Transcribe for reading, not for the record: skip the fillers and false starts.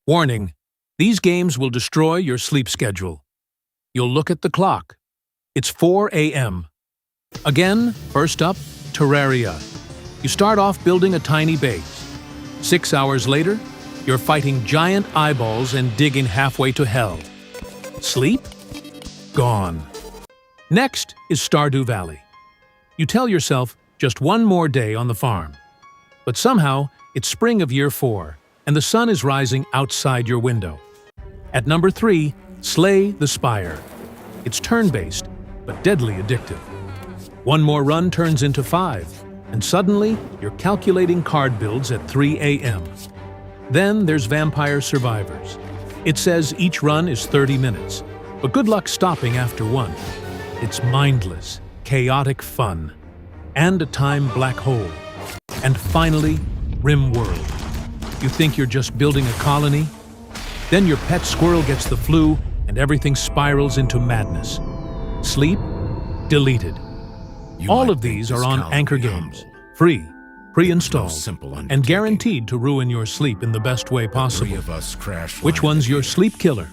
Warning: these games will destroy your sleep schedule. You'll look at the clock. It's 4 a.m. Again, first up, Terraria. You start off building a tiny base. 6 hours later, you're fighting giant eyeballs and digging halfway to hell. Sleep? Gone. Next is Stardew Valley. You tell yourself just one more day on the farm. But somehow, it's spring of year 4, and the sun is rising outside your window. At number 3, Slay the Spire. It's turn-based, but deadly addictive. One more run turns into 5, and suddenly you're calculating card builds at 3 a.m. Then there's Vampire Survivors. It says each run is 30 minutes, but good luck stopping after one. It's mindless, chaotic fun, and a time black hole. And finally, Rim World. You think you're just building a colony? Then your pet squirrel gets the flu and everything spirals into madness. Sleep? Deleted. All of these are on AnkerGames, free, pre-installed, and guaranteed to ruin your sleep in the best way possible. Which one's your sleep killer?